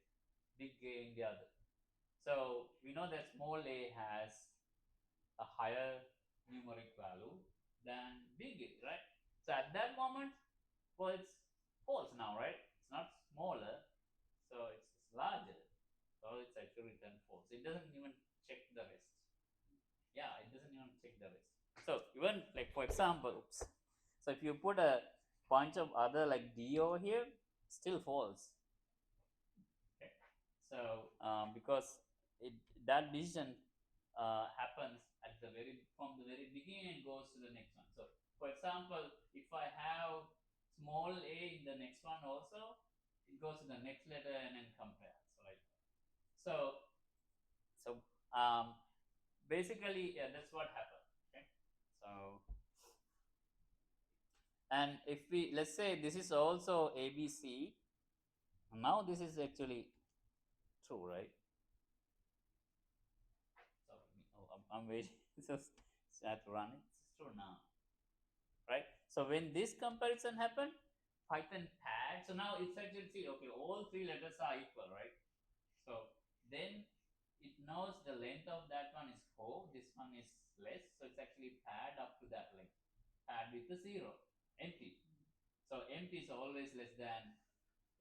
big A in the other. So we know that small a has a higher numeric value than big A, right? So at that moment, well, it's false now, right? It's not smaller, so it's larger. So it's actually returned false. It doesn't even check the rest. Yeah, it doesn't even check the rest. So even like for example, oops. So if you put a bunch of other like D over here, still false. Okay. So because that decision happens at the from the very beginning and goes to the next one. So for example, if I have small a in the next one also, it goes to the next letter and then compare. So like so basically, yeah, that's what happened. Okay. So and if we, let's say this is also ABC, now this is actually true, right? So I'm waiting. Just start running. It's true now, right? So when this comparison happened, Python pad. So now it's actually see, okay, all three letters are equal, right? So then it knows the length of that one is 4, this one is less, so it's actually pad up to that length. Pad with the 0, empty. So empty is always less than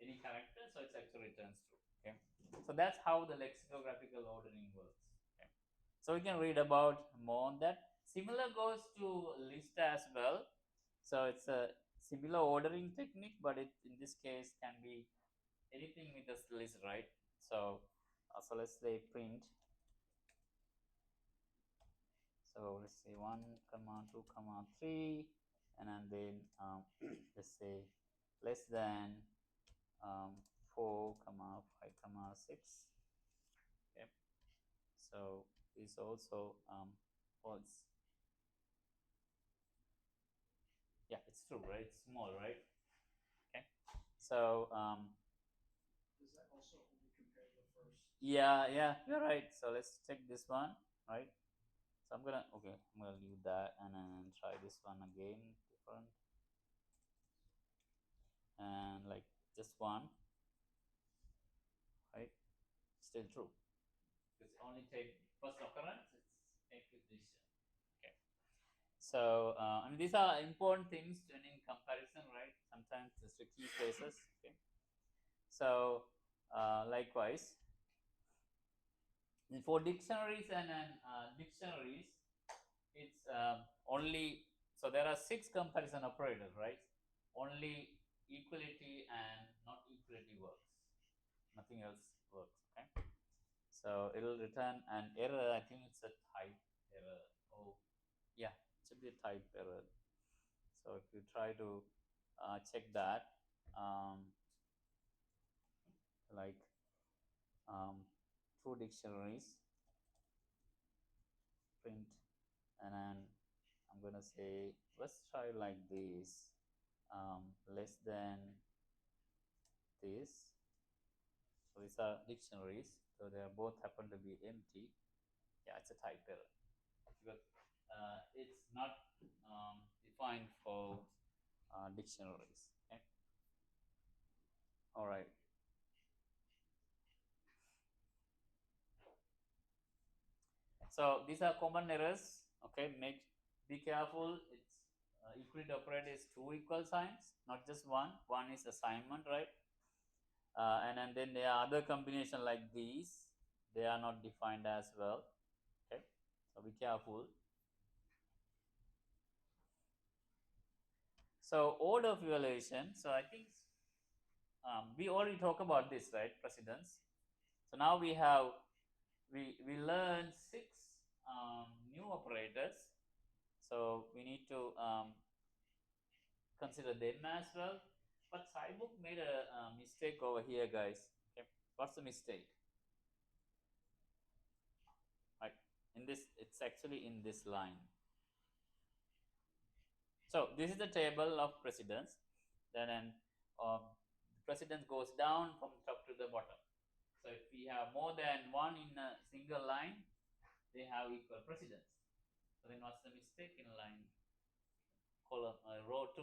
any character, so it actually returns true. Okay, so that's how the lexicographical ordering works. Okay, so we can read about more on that. Similar goes to list as well. So it's a similar ordering technique, but it in this case can be anything with this list, right? So so let's say print. So let's say 1 comma 2 comma 3, and then let's say less than 4 comma 5 comma 6. Okay, so is also false. Yeah, it's true, right? It's small, right? Okay, so Does that also only compare the first? yeah, you're right. So let's check this one, right? So I'm gonna leave that and then try this one again, different, and like just one. still true. Because only take first occurrence, it's make a decision. Okay. So and these are important things in comparison, right? Sometimes it's the key phrases. Okay. So likewise, for dictionaries and dictionaries, it's only, so there are 6 comparison operators, right? Only equality and not equality works. Nothing else works. Okay. So it'll return an error. I think it's a type error. Oh, yeah, it should be a type error. So if you try to check that, like two dictionaries, print, and then I'm gonna say let's try like this, less than this. So these are dictionaries. So they are both happen to be empty. Yeah, it's a type error because it's not defined for dictionaries. Okay. All right. So these are common errors. Okay, be careful. It's equality operator is 2 equal signs, not just one. One is assignment, right? And then there are other combination like these. They are not defined as well. Okay, so be careful. So order of evaluation. So I think we already talked about this, right? Precedence. So now we learned 6 new operators. So we need to consider them as well. But Cybook made a mistake over here, guys. Okay, what's the mistake? Right, in this, it's actually in this line. So this is the table of precedence. Then the precedence goes down from top to the bottom. So if we have more than one in a single line, they have equal precedence. So then what's the mistake in line column row 2?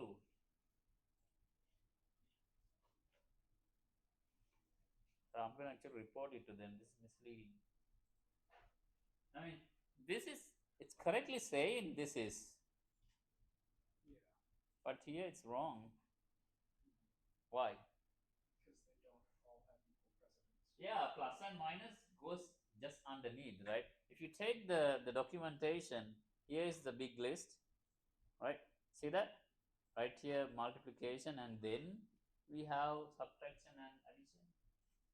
So I'm going to actually report it to them. This is misleading. I mean, this is, it's correctly saying this is, Yeah, but here it's wrong. Why? because they don't all have equal precedence. Yeah, plus and minus goes just underneath, right? If you take the documentation, here is the big list, right? See that? Right here, multiplication, and then we have subtraction and addition,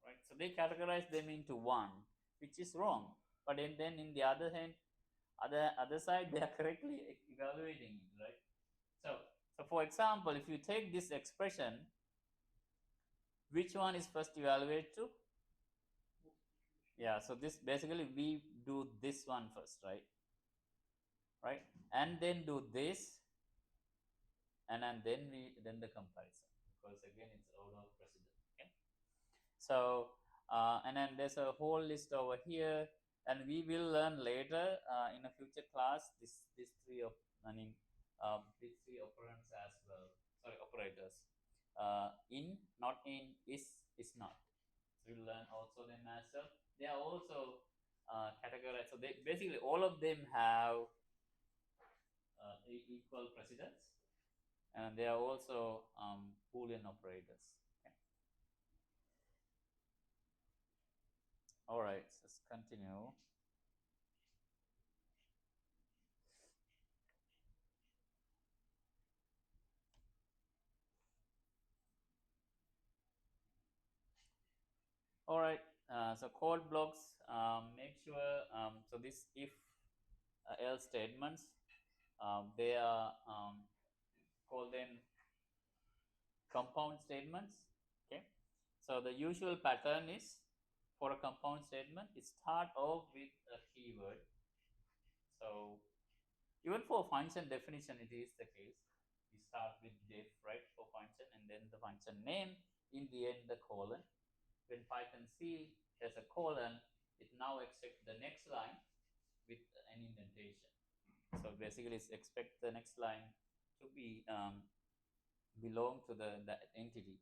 right? So they categorize them into one, which is wrong. But then in the other hand, other side, they are correctly evaluating it, right? So for example, if you take this expression, which one is first evaluated to? Yeah, so this basically we do this one first, right? Right, and then do this, and then the comparison, because again it's order of precedence. Okay, so and then there's a whole list over here, and we will learn later in a future class these three of, I mean, these 3 operands as well. Sorry, operators. In, not in, is not. So we'll learn also them as well. They are also categorized. So they basically all of them have equal precedence, and they are also Boolean operators. Okay. All right, let's continue. All right, so code blocks. Make sure so this if else statements, they are called them compound statements. Okay, so the usual pattern is for a compound statement, it start off with a keyword. So even for function definition, it is the case. We start with def, right, for function, and then the function name. In the end, the colon. When Python see there's a colon, it now expects the next line with an indentation. So basically, it's expect the next line to be belong to the entity.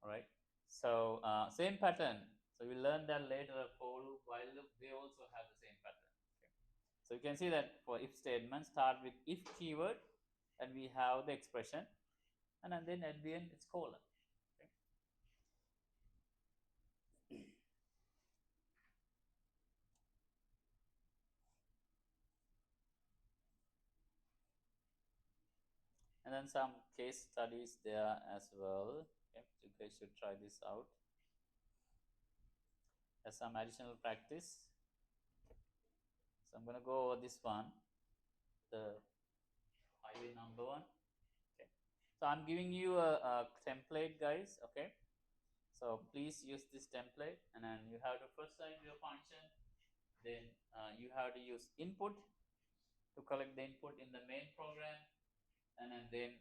All right. So same pattern. So we learn that later. A for loop, while loop, they also have the same pattern. Okay. So you can see that for if statement start with if keyword, and we have the expression, and then at the end it's colon. Okay. And then some case studies there as well. Okay. You guys should try this out as some additional practice. So I'm gonna go over this one, the highway number one. Okay. So I'm giving you a template, guys. Okay. So please use this template, and then you have to first type your function. Then you have to use input to collect the input in the main program, and then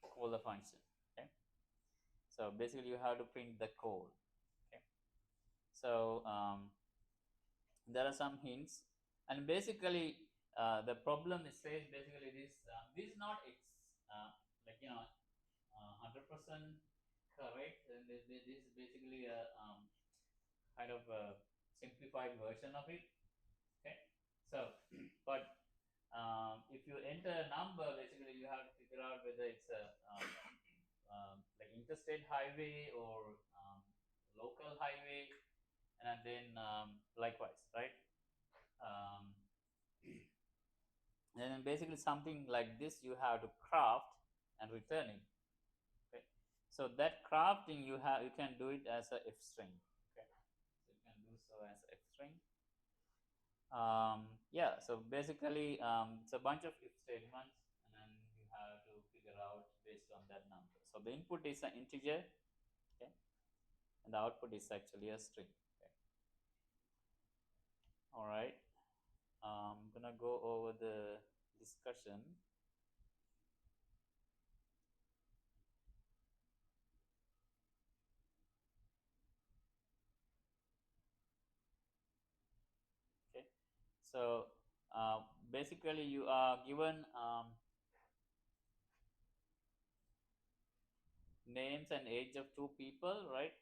call the function. Okay. So basically, you have to print the code. Okay. So there are some hints, and basically the problem is says basically this is not like 100% correct, and this is basically a kind of a simplified version of it. Okay, so but if you enter a number, basically you have to figure out whether it's a like interstate highway or local highway, and then likewise, right? Um, and then basically something like this you have to craft and return it. Okay, so that crafting you can do it as a f string. Okay, so you can do so as f string. Yeah, so basically it's a bunch of if statements, and then you have to figure out based on that number. So the input is an integer, okay, and the output is actually a string. Okay. All right, I'm gonna go over the discussion. Okay, so basically you are given names and age of two people, right?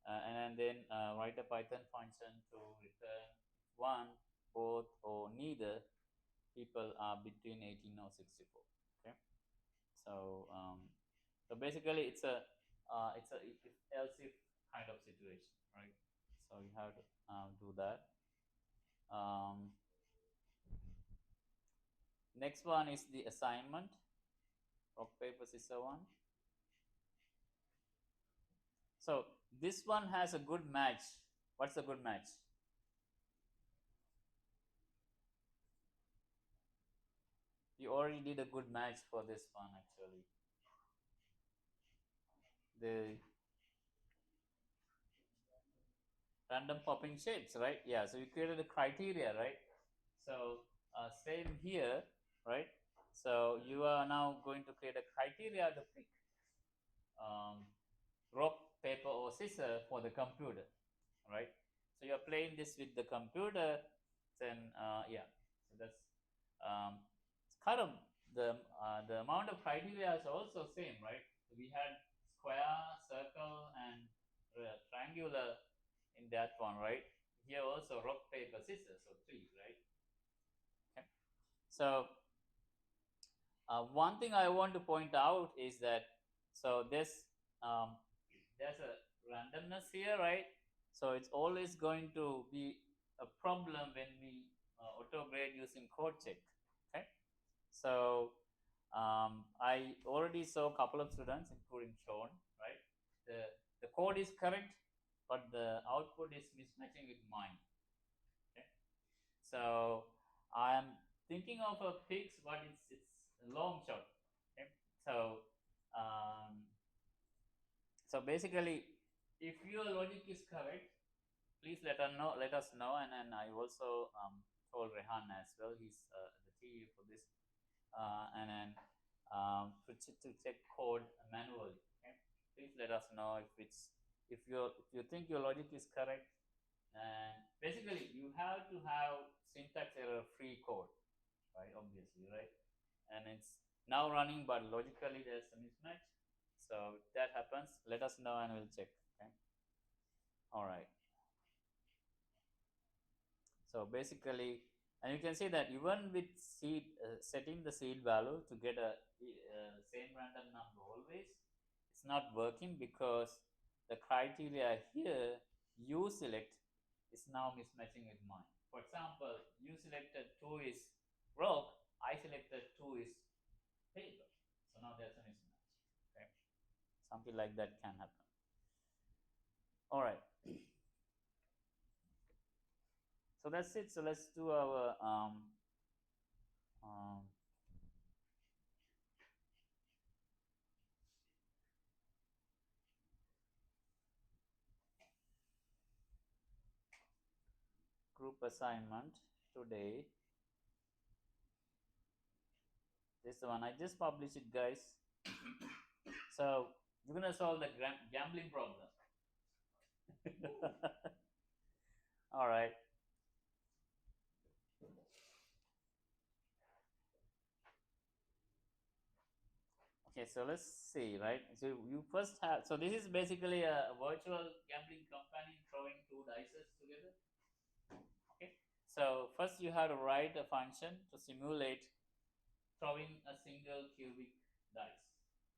And then write a Python function to return one, both, or neither people are between 18 or 64. Okay, so so basically it's a if else if kind of situation, right? So you have to do that. Um, Next one is the assignment. Rock paper scissors one. So this one has a good match. What's a good match? You already did a good match for this one actually. The random popping shapes, right? Yeah, so you created a criteria, right? So same here, right? So you are now going to create a criteria to pick um, rock, paper, or scissor for the computer, right? So you're playing this with the computer, then yeah, so that's it's kind of the amount of criteria is also same, right? So we had square, circle, and triangular in that one, right? Here also rock, paper, scissors, so three, right? Okay. So one thing I want to point out is that so um, there's a randomness here, right? So it's always going to be a problem when we auto grade using code check. Okay, so I already saw a couple of students, including Sean, right? The code is correct, but the output is mismatching with mine. Okay, so I'm thinking of a fix, but it's a long shot. Okay, so um, so basically, if your logic is correct, please let us know. And then I also told Rehan as well. He's the TE for this, and then to check code manually. Okay, please let us know if you think your logic is correct. And basically, you have to have syntax error free code, right? Obviously, right? And it's now running, but logically there's a mismatch. So if that happens, let us know and we'll check. Okay. All right. So basically, and you can see that even with seed setting the seed value to get a same random number always, it's not working because the criteria here you select is now mismatching with mine. For example, you selected 2 is rock, I selected 2 is paper. So now there's a mismatch. Okay, something like that can happen. All right. So that's it. So let's do our um, group assignment today. This one I just published it, guys. So you're gonna solve the gambling problem. All right. Okay, so let's see, right? So you first have, so this is basically a virtual gambling company throwing two dices together. Okay, so first you have to write a function to simulate throwing a single cubic dice.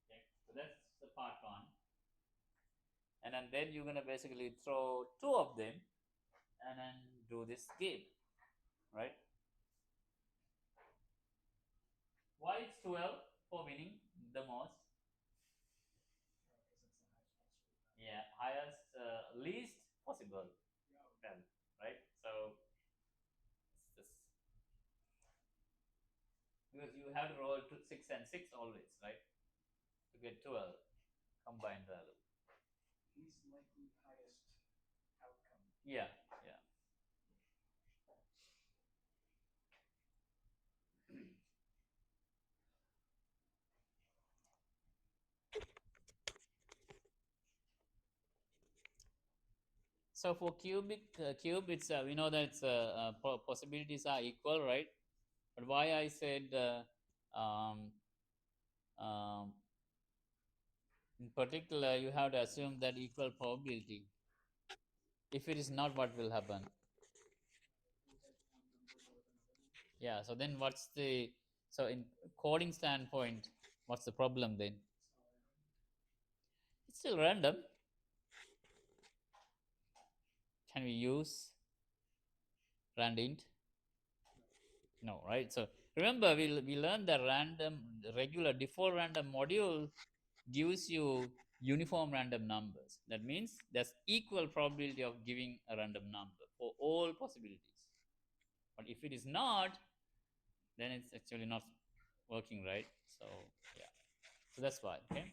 Okay, so that's the part one, and then you're gonna basically throw two of them and then do this game, right? Why it's 12 for winning the most? Yeah, highest, least possible value, right? So it's this, because you have to roll 6 and 6 always, right? To get 12 combined value. Least likely highest outcome. Yeah, yeah. So for cube, it's we know that it's, possibilities are equal, right? But why I said um, um, in particular, you have to assume that equal probability. If it is not, what will happen? Yeah, so then what's the, so in coding standpoint, what's the problem then? It's still random. Can we use randint? No, right? So remember, we learned the random, regular default random module gives you uniform random numbers. That means there's equal probability of giving a random number for all possibilities. But if it is not, then it's actually not working, right? So yeah, so that's why. Okay,